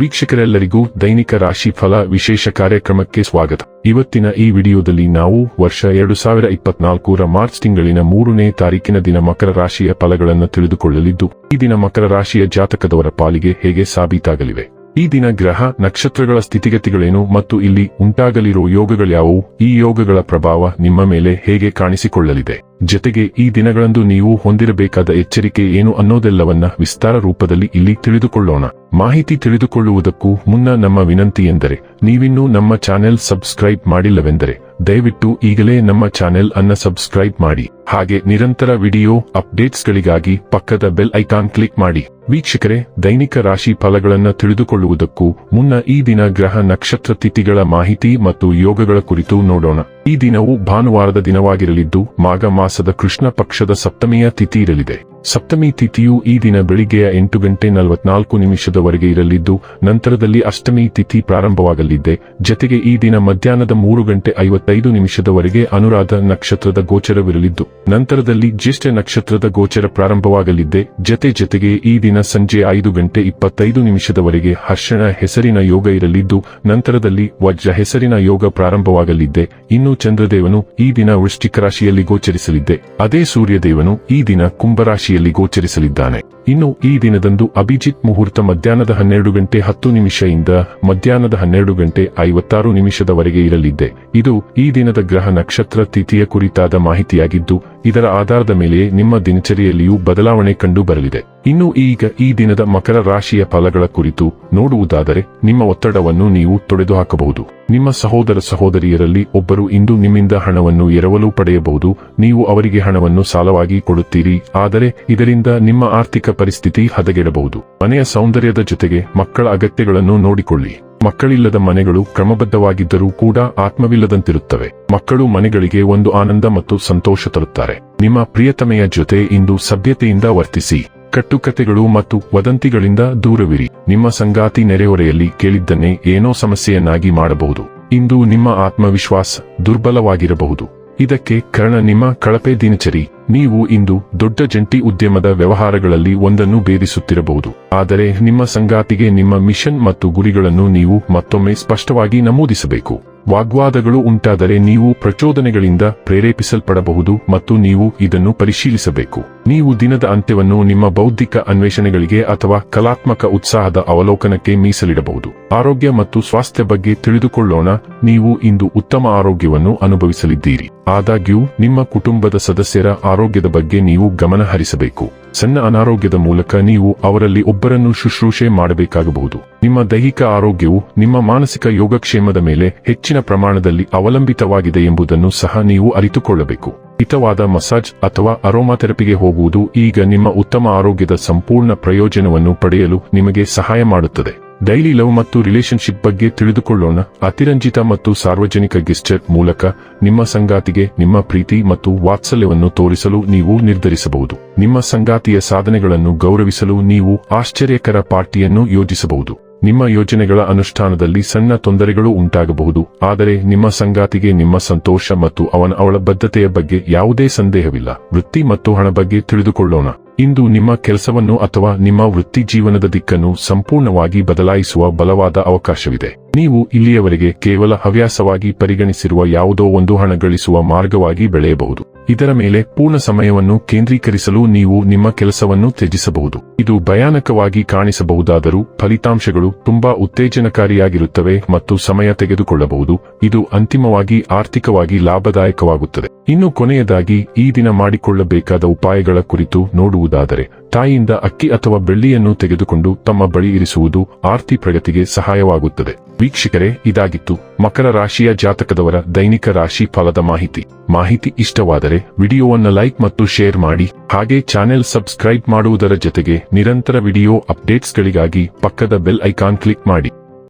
ವೀಕ್ಷಕರೆಲ್ಲರಿಗೂ ದೈನಿಕ ರಾಶಿ ಫಲ ವಿಶೇಷ ಕಾರ್ಯಕ್ರಮಕ್ಕೆ ಸ್ವಾಗತ. ಇವತ್ತಿನ ಈ ವಿಡಿಯೋದಲ್ಲಿ ನಾವು ವರ್ಷ 2024ರ ಮಾರ್ಚ್ ತಿಂಗಳಿನ 3ನೇ ತಾರೀಕಿನ ದಿನ ಮಕರ ರಾಶಿಯ ಫಲಗಳನ್ನು ತಿಳಿದುಕೊಳ್ಳಲಿದ್ದು, ಈ ದಿನ ಮಕರ ರಾಶಿಯ ಜಾತಕದವರ ಪಾಲಿಗೆ ಹೇಗೆ ಸಾಬೀತಾಗಲಿವೆ, ಈ ದಿನ ಗ್ರಹ ನಕ್ಷತ್ರಗಳ ಸ್ಥಿತಿಗತಿಗಳೇನು ಮತ್ತು ಇಲ್ಲಿ ಉಂಟಾಗಲಿರುವ ಯೋಗಗಳ್ಯಾವುವು, ಈ ಯೋಗಗಳ ಪ್ರಭಾವ ನಿಮ್ಮ ಮೇಲೆ ಹೇಗೆ ಕಾಣಿಸಿಕೊಳ್ಳಲಿದೆ, ಜೊತೆಗೆ ಈ ದಿನಗಳಂದು ನೀವು ಹೊಂದಿರಬೇಕಾದ ಎಚ್ಚರಿಕೆ ಏನು ಅನ್ನೋದೆಲ್ಲವನ್ನ ವಿಸ್ತಾರ ರೂಪದಲ್ಲಿ ಇಲ್ಲಿ ತಿಳಿದುಕೊಳ್ಳೋಣ. ಮಾಹಿತಿ ತಿಳಿದುಕೊಳ್ಳುವುದಕ್ಕೂ ಮುನ್ನ ನಮ್ಮ ವಿನಂತಿ ಎಂದರೆ, ನೀವಿನ್ನೂ ನಮ್ಮ ಚಾನೆಲ್ ಸಬ್ಸ್ಕ್ರೈಬ್ ಮಾಡಿಲ್ಲವೆಂದರೆ ದಯವಿಟ್ಟು ಈಗಲೇ ನಮ್ಮ ಚಾನೆಲ್ ಅನ್ನು ಸಬ್ಸ್ಕ್ರೈಬ್ ಮಾಡಿ. ಹಾಗೆ ನಿರಂತರ ವಿಡಿಯೋ ಅಪ್ಡೇಟ್ಸ್ಗಳಿಗಾಗಿ ಪಕ್ಕದ ಬೆಲ್ ಐಕಾನ್ ಕ್ಲಿಕ್ ಮಾಡಿ. ವೀಕ್ಷಕರೇ, ದೈನಿಕ ರಾಶಿ ಫಲಗಳನ್ನು ತಿಳಿದುಕೊಳ್ಳುವುದಕ್ಕೂ ಮುನ್ನ ಈ ದಿನ ಗ್ರಹ ನಕ್ಷತ್ರ ತಿಥಿಗಳ ಮಾಹಿತಿ ಮತ್ತು ಯೋಗಗಳ ಕುರಿತು ನೋಡೋಣ. ಈ ದಿನವು ಭಾನುವಾರದ ದಿನವಾಗಿರಲಿದ್ದು, ಮಾಘ ಮಾಸದ ಕೃಷ್ಣ ಪಕ್ಷದ ಸಪ್ತಮಿಯ ತಿಥಿ ಇರಲಿದೆ. ಸಪ್ತಮಿ ತಿಥಿಯು ಈ ದಿನ ಬೆಳಿಗ್ಗೆಯ 8:44 ಇರಲಿದ್ದು, ನಂತರದಲ್ಲಿ ಅಷ್ಟಮಿ ತಿಥಿ ಪ್ರಾರಂಭವಾಗಲಿದೆ. ಜತೆಗೆ ಈ ದಿನ ಮಧ್ಯಾಹ್ನದ 3:55 ಅನುರಾಧ ನಕ್ಷತ್ರದ ಗೋಚರವಿರಲಿದ್ದು, ನಂತರದಲ್ಲಿ ಜ್ಯೇಷ್ಠ ನಕ್ಷತ್ರದ ಗೋಚರ ಪ್ರಾರಂಭವಾಗಲಿದೆ. ಜತೆಗೆ ಈ ದಿನ ಸಂಜೆ 5:25 ಹರ್ಷಣ ಹೆಸರಿನ ಯೋಗ ಇರಲಿದ್ದು, ನಂತರದಲ್ಲಿ ವಜ್ರ ಹೆಸರಿನ ಯೋಗ ಪ್ರಾರಂಭವಾಗಲಿದೆ. ಇನ್ನು ಚಂದ್ರದೇವನು ಈ ದಿನ ವೃಶ್ಚಿಕ ರಾಶಿಯಲ್ಲಿ ಗೋಚರಿಸಲಿದೆ. ಅದೇ ಸೂರ್ಯದೇವನು ಈ ದಿನ ಕುಂಭರಾಶಿಯಲ್ಲಿ ಗೋಚರಿಸಲಿದ್ದಾನೆ. ಇನ್ನು ಈ ದಿನದಂದು ಅಭಿಜಿತ್ ಮುಹೂರ್ತ ಮಧ್ಯಾಹ್ನದ 12:10 ಇಂದ ಮಧ್ಯಾಹ್ನದ 12:56 ಇರಲಿದೆ. ಇದು ಈ ದಿನದ ಗ್ರಹ ನಕ್ಷತ್ರ ತಿಥಿಯ ಕುರಿತಾದ ಮಾಹಿತಿಯಾಗಿದ್ದು, ಇದರ ಆಧಾರದ ಮೇಲೆ ನಿಮ್ಮ ದಿನಚರಿಯಲ್ಲಿಯೂ ಬದಲಾವಣೆ ಕಂಡು ಬರಲಿದೆ. ಇನ್ನು ಈಗ ಈ ದಿನದ ಮಕರ ರಾಶಿಯ ಫಲಗಳ ಕುರಿತು ನೋಡುವುದಾದರೆ, ನಿಮ್ಮ ಒತ್ತಡವನ್ನು ನೀವು ತೊಡೆದುಹಾಕಬಹುದು. ನಿಮ್ಮ ಸಹೋದರ ಸಹೋದರಿಯರಲ್ಲಿ ಒಬ್ಬರು ಇಂದು ನಿಮ್ಮಿಂದ ಹಣವನ್ನು ಎರವಲು ಪಡೆಯಬಹುದು. ನೀವು ಅವರಿಗೆ ಹಣವನ್ನು ಸಾಲವಾಗಿ ಕೊಡುತ್ತೀರಿ, ಆದರೆ ಇದರಿಂದ ನಿಮ್ಮ ಆರ್ಥಿಕ ಪರಿಸ್ಥಿತಿ ಹದಗೆಡಬಹುದು. ಮನೆಯ ಸೌಂದರ್ಯದ ಜೊತೆಗೆ ಮಕ್ಕಳ ಅಗತ್ಯಗಳನ್ನು ನೋಡಿಕೊಳ್ಳಿ. ಮಕ್ಕಳಿಲ್ಲದ ಮನೆಗಳು ಕ್ರಮಬದ್ಧವಾಗಿದ್ದರೂ ಕೂಡ ಆತ್ಮವಿಲ್ಲದಂತಿರುತ್ತವೆ. ಮಕ್ಕಳು ಮನೆಗಳಿಗೆ ಒಂದು ಆನಂದ ಮತ್ತು ಸಂತೋಷ ತರುತ್ತಾರೆ. ನಿಮ್ಮ ಪ್ರಿಯತಮೆಯ ಜೊತೆ ಇಂದು ಸಭ್ಯತೆಯಿಂದ ವರ್ತಿಸಿ. ಕಟ್ಟುಕತೆಗಳು ಮತ್ತು ವದಂತಿಗಳಿಂದ ದೂರವಿರಿ. ನಿಮ್ಮ ಸಂಗಾತಿ ನೆರೆಹೊರೆಯಲ್ಲಿ ಕೇಳಿದ್ದನ್ನೇ ಏನೋ ಸಮಸ್ಯೆಯನ್ನಾಗಿ ಮಾಡಬಹುದು. ಇಂದು ನಿಮ್ಮ ಆತ್ಮವಿಶ್ವಾಸ ದುರ್ಬಲವಾಗಿರಬಹುದು. ಇದಕ್ಕೆ ಕಾರಣ ನಿಮ್ಮ ಕಳಪೆ ದಿನಚರಿ. ನೀವು ಇಂದು ದೊಡ್ಡ ಜಂಟಿ ಉದ್ಯಮದ ವ್ಯವಹಾರಗಳಲ್ಲಿ ಒಂದನ್ನು ಭೇದಿಸುತ್ತಿರಬಹುದು. ಆದರೆ ನಿಮ್ಮ ಸಂಗಾತಿಗೆ ನಿಮ್ಮ ಮಿಷನ್ ಮತ್ತು ಗುರಿಗಳನ್ನು ನೀವು ಮತ್ತೊಮ್ಮೆ ಸ್ಪಷ್ಟವಾಗಿ ನಮೂದಿಸಬೇಕು. ವಾಗ್ವಾದಗಳು ಉಂಟಾದರೆ ನೀವು ಪ್ರಚೋದನೆಗಳಿಂದ ಪ್ರೇರೇಪಿಸಲ್ಪಡಬಹುದು ಮತ್ತು ನೀವು ಇದನ್ನು ಪರಿಶೀಲಿಸಬೇಕು. ನೀವು ದಿನದ ಅಂತ್ಯವನ್ನು ನಿಮ್ಮ ಬೌದ್ಧಿಕ ಅನ್ವೇಷಣೆಗಳಿಗೆ ಅಥವಾ ಕಲಾತ್ಮಕ ಉತ್ಸಾಹದ ಅವಲೋಕನಕ್ಕೆ ಮೀಸಲಿಡಬಹುದು. ಆರೋಗ್ಯ ಮತ್ತು ಸ್ವಾಸ್ಥ್ಯ ಬಗ್ಗೆ ತಿಳಿದುಕೊಳ್ಳೋಣ. ನೀವು ಇಂದು ಉತ್ತಮ ಆರೋಗ್ಯವನ್ನು ಅನುಭವಿಸಲಿದ್ದೀರಿ. ಆದಾಗ್ಯೂ ನಿಮ್ಮ ಕುಟುಂಬದ ಸದಸ್ಯರ ಆರೋಗ್ಯದ ಬಗ್ಗೆ ನೀವು ಗಮನ ಹರಿಸಬೇಕು. ಸಣ್ಣ ಅನಾರೋಗ್ಯದ ಮೂಲಕ ನೀವು ಅವರಲ್ಲಿ ಒಬ್ಬರನ್ನು ಶುಶ್ರೂಷೆ ಮಾಡಬೇಕಾಗಬಹುದು. ನಿಮ್ಮ ದೈಹಿಕ ಆರೋಗ್ಯವು ನಿಮ್ಮ ಮಾನಸಿಕ ಯೋಗಕ್ಷೇಮದ ಮೇಲೆ ಹೆಚ್ಚಿನ ಪ್ರಮಾಣದಲ್ಲಿ ಅವಲಂಬಿತವಾಗಿದೆ ಎಂಬುದನ್ನು ಸಹ ನೀವು ಅರಿತುಕೊಳ್ಳಬೇಕು. ಹಿತವಾದ ಮಸಾಜ್ ಅಥವಾ ಅರೋಮಾಥೆರಪಿಗೆ ಹೋಗುವುದು ಈಗ ನಿಮ್ಮ ಉತ್ತಮ ಆರೋಗ್ಯದ ಸಂಪೂರ್ಣ ಪ್ರಯೋಜನವನ್ನು ಪಡೆಯಲು ನಿಮಗೆ ಸಹಾಯ ಮಾಡುತ್ತದೆ. ಡೈಲಿ ಲವ್ ಮತ್ತು ರಿಲೇಶನ್ಶಿಪ್ ಬಗ್ಗೆ ತಿಳಿದುಕೊಳ್ಳೋಣ. ಅತಿರಂಜಿತ ಮತ್ತು ಸಾರ್ವಜನಿಕ ಗೆಸ್ಚರ್ ಮೂಲಕ ನಿಮ್ಮ ಸಂಗಾತಿಗೆ ನಿಮ್ಮ ಪ್ರೀತಿ ಮತ್ತು ವಾತ್ಸಲ್ಯವನ್ನು ತೋರಿಸಲು ನೀವು ನಿರ್ಧರಿಸಬಹುದು. ನಿಮ್ಮ ಸಂಗಾತಿಯ ಸಾಧನೆಗಳನ್ನು ಗೌರವಿಸಲು ನೀವು ಆಶ್ಚರ್ಯಕರ ಪಾರ್ಟಿಯನ್ನು ಯೋಜಿಸಬಹುದು. ನಿಮ್ಮ ಯೋಜನೆಗಳ ಅನುಷ್ಠಾನದಲ್ಲಿ ಸಣ್ಣ ತೊಂದರೆಗಳು ಉಂಟಾಗಬಹುದು, ಆದರೆ ನಿಮ್ಮ ಸಂಗಾತಿಗೆ ನಿಮ್ಮ ಸಂತೋಷ ಮತ್ತು ಅವಳ ಬದ್ಧತೆಯ ಬಗ್ಗೆ ಯಾವುದೇ ಸಂದೇಹವಿಲ್ಲ. ವೃತ್ತಿ ಮತ್ತು ಹಣ ಬಗ್ಗೆ ತಿಳಿದುಕೊಳ್ಳೋಣ. ಇಂದು ನಿಮ್ಮ ಕೆಲಸವನ್ನು ಅಥವಾ ನಿಮ್ಮ ವೃತ್ತಿ ಜೀವನದ ದಿಕ್ಕನ್ನು ಸಂಪೂರ್ಣವಾಗಿ ಬದಲಾಯಿಸುವ ಬಲವಾದ ಅವಕಾಶವಿದೆ. ನೀವು ಇಲ್ಲಿಯವರೆಗೆ ಕೇವಲ ಹವ್ಯಾಸವಾಗಿ ಪರಿಗಣಿಸಿರುವ ಯಾವುದೋ ಒಂದು ಹಣ ಗಳಿಸುವ ಮಾರ್ಗವಾಗಿ ಬೆಳೆಯಬಹುದು. ಇದರ ಮೇಲೆ ಪೂರ್ಣ ಸಮಯವನ್ನು ಕೇಂದ್ರೀಕರಿಸಲು ನೀವು ನಿಮ್ಮ ಕೆಲಸವನ್ನು ತ್ಯಜಿಸಬಹುದು. ಇದು ಭಯಾನಕವಾಗಿ ಕಾಣಿಸಬಹುದಾದರೂ ಫಲಿತಾಂಶಗಳು ತುಂಬಾ ಉತ್ತೇಜನಕಾರಿಯಾಗಿರುತ್ತವೆ ಮತ್ತು ಸಮಯ ತೆಗೆದುಕೊಳ್ಳಬಹುದು. ಇದು ಅಂತಿಮವಾಗಿ ಆರ್ಥಿಕವಾಗಿ ಲಾಭದಾಯಕವಾಗುತ್ತದೆ. ಇನ್ನು ಕೊನೆಯದಾಗಿ ಈ ದಿನ ಮಾಡಿಕೊಳ್ಳಬೇಕಾದ ಉಪಾಯಗಳ ಕುರಿತು ನೋಡುವುದಾದರೆ, ತಾಯಿಯಿಂದ ಅಕ್ಕಿ ಅಥವಾ ಬೆಳ್ಳಿಯನ್ನು ತೆಗೆದುಕೊಂಡು ತಮ್ಮ ಬಳಿ ಇರಿಸುವುದು ಆರ್ಥಿಕ ಪ್ರಗತಿಗೆ ಸಹಾಯವಾಗುತ್ತದೆ. ವೀಕ್ಷಕರೇ, ಇದಾಗಿತ್ತು ಮಕರ ರಾಶಿಯ ಜಾತಕದವರ ದೈನಿಕ ರಾಶಿ ಫಲದ ಮಾಹಿತಿ ಇಷ್ಟವಾದರೆ ವಿಡಿಯೋವನ್ನು ಲೈಕ್ ಮತ್ತು ಶೇರ್ ಮಾಡಿ. ಹಾಗೆ ಚಾನೆಲ್ ಸಬ್ಸ್ಕ್ರೈಬ್ ಮಾಡುವುದರ ಜೊತೆಗೆ ನಿರಂತರ ವಿಡಿಯೋ ಅಪ್ಡೇಟ್ಸ್ಗಳಿಗಾಗಿ ಪಕ್ಕದ ಬೆಲ್ ಐಕಾನ್ ಕ್ಲಿಕ್ ಮಾಡಿ.